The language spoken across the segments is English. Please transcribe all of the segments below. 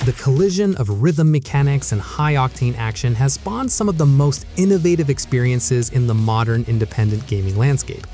The collision of rhythm mechanics and high-octane action has spawned some of the most innovative experiences in the modern independent gaming landscape.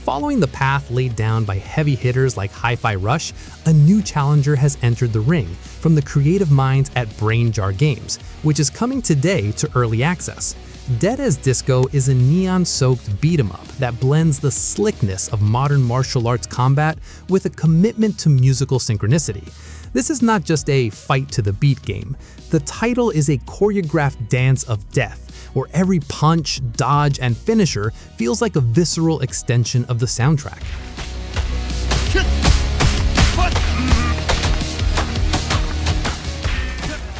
Following the path laid down by heavy hitters like Hi-Fi Rush, a new challenger has entered the ring from the creative minds at Brain Jar Games, which is coming today to early access. Dead as Disco is a neon-soaked beat-em-up that blends the slickness of modern martial arts combat with a commitment to musical synchronicity. This is not just a fight-to-the-beat game. The title is a choreographed dance of death, where every punch, dodge, and finisher feels like a visceral extension of the soundtrack.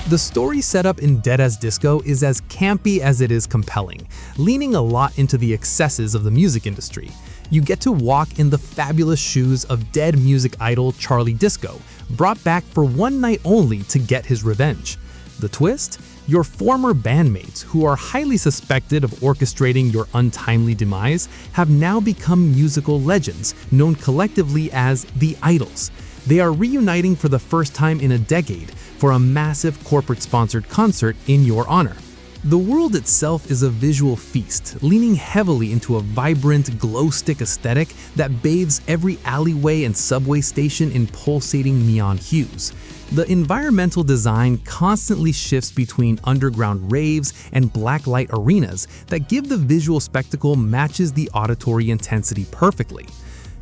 The story setup in Dead as Disco is as campy as it is compelling, leaning a lot into the excesses of the music industry. You get to walk in the fabulous shoes of dead music idol Charlie Disco, brought back for one night only to get his revenge. The twist? Your former bandmates, who are highly suspected of orchestrating your untimely demise, have now become musical legends, known collectively as the Idols. They are reuniting for the first time in a decade for a massive corporate-sponsored concert in your honor. The world itself is a visual feast, leaning heavily into a vibrant glow-stick aesthetic that bathes every alleyway and subway station in pulsating neon hues. The environmental design constantly shifts between underground raves and blacklight arenas that give the visual spectacle matches the auditory intensity perfectly.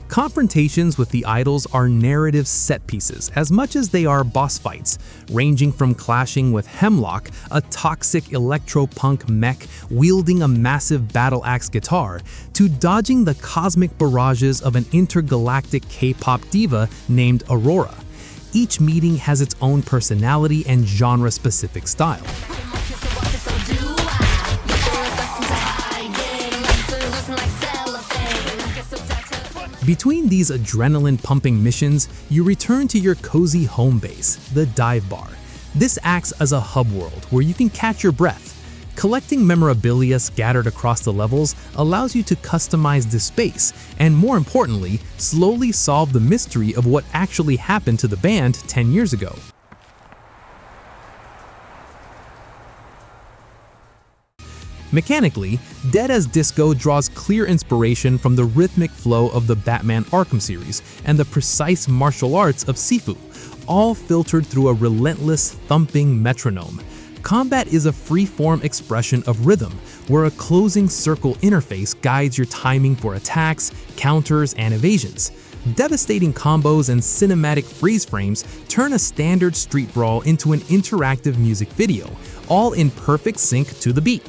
Confrontations with the Idols are narrative set pieces as much as they are boss fights, ranging from clashing with Hemlock, a toxic electro-punk mech wielding a massive battle-axe guitar, to dodging the cosmic barrages of an intergalactic K-pop diva named Aurora. Each meeting has its own personality and genre-specific style. Between these adrenaline-pumping missions, you return to your cozy home base, the dive bar. This acts as a hub world where you can catch your breath. Collecting memorabilia scattered across the levels allows you to customize the space and, more importantly, slowly solve the mystery of what actually happened to the band 10 years ago. Mechanically, Dead as Disco draws clear inspiration from the rhythmic flow of the Batman Arkham series and the precise martial arts of Sifu, all filtered through a relentless, thumping metronome. Combat is a free-form expression of rhythm, where a closing circle interface guides your timing for attacks, counters, and evasions. Devastating combos and cinematic freeze frames turn a standard street brawl into an interactive music video, all in perfect sync to the beat.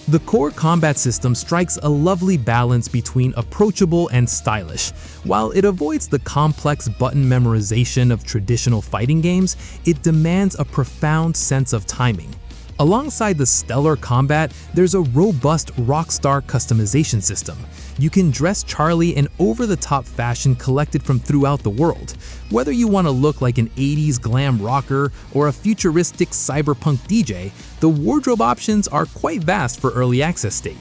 The core combat system strikes a lovely balance between approachable and stylish. While it avoids the complex button memorization of traditional fighting games, it demands a profound sense of timing. Alongside the stellar combat, there's a robust rockstar customization system. You can dress Charlie in over-the-top fashion collected from throughout the world. Whether you want to look like an 80s glam rocker or a futuristic cyberpunk DJ, the wardrobe options are quite vast for early access state.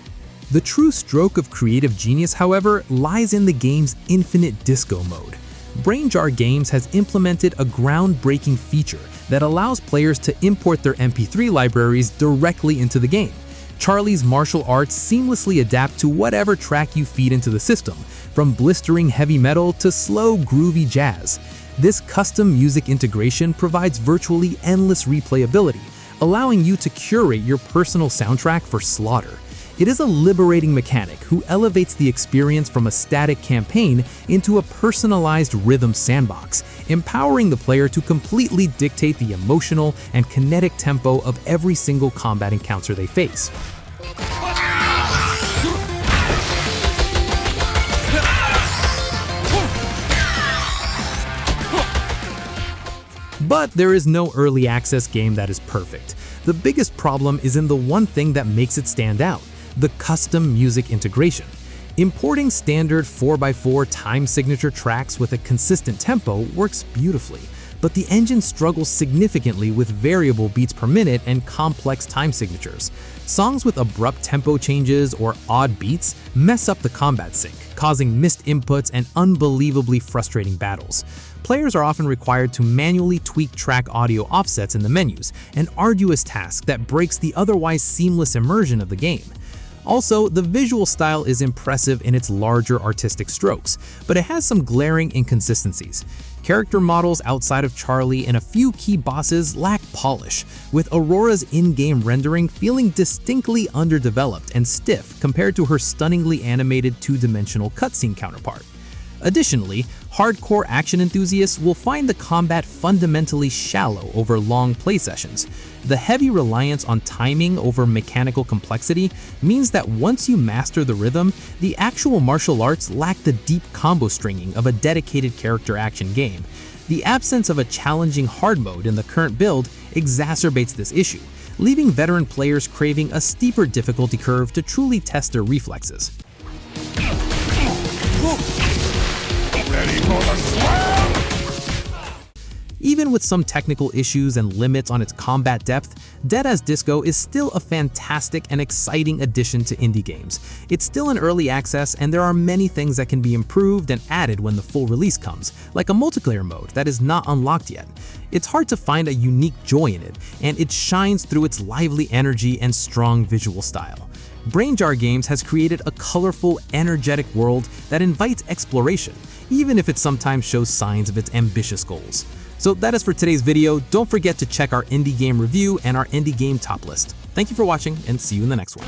The true stroke of creative genius, however, lies in the game's infinite disco mode. Brain Jar Games has implemented a groundbreaking feature that allows players to import their MP3 libraries directly into the game. Charlie's martial arts seamlessly adapt to whatever track you feed into the system, from blistering heavy metal to slow, groovy jazz. This custom music integration provides virtually endless replayability, allowing you to curate your personal soundtrack for slaughter. It is a liberating mechanic who elevates the experience from a static campaign into a personalized rhythm sandbox, empowering the player to completely dictate the emotional and kinetic tempo of every single combat encounter they face. But there is no early access game that is perfect. The biggest problem is in the one thing that makes it stand out: the custom music integration. Importing standard 4x4 time signature tracks with a consistent tempo works beautifully, but the engine struggles significantly with variable beats per minute and complex time signatures. Songs with abrupt tempo changes or odd beats mess up the combat sync, causing missed inputs and unbelievably frustrating battles. Players are often required to manually tweak track audio offsets in the menus, an arduous task that breaks the otherwise seamless immersion of the game. Also, the visual style is impressive in its larger artistic strokes, but it has some glaring inconsistencies. Character models outside of Charlie and a few key bosses lack polish, with Aurora's in-game rendering feeling distinctly underdeveloped and stiff compared to her stunningly animated two-dimensional cutscene counterpart. Additionally, hardcore action enthusiasts will find the combat fundamentally shallow over long play sessions. The heavy reliance on timing over mechanical complexity means that once you master the rhythm, the actual martial arts lack the deep combo stringing of a dedicated character action game. The absence of a challenging hard mode in the current build exacerbates this issue, leaving veteran players craving a steeper difficulty curve to truly test their reflexes. Even with some technical issues and limits on its combat depth, Dead as Disco is still a fantastic and exciting addition to indie games. It's still in early access, and there are many things that can be improved and added when the full release comes, like a multiplayer mode that is not unlocked yet. It's hard to find a unique joy in it, and it shines through its lively energy and strong visual style. Brainjar Games has created a colorful, energetic world that invites exploration, even if it sometimes shows signs of its ambitious goals. So that is for today's video. Don't forget to check our indie game review and our indie game top list. Thank you for watching, and see you in the next one.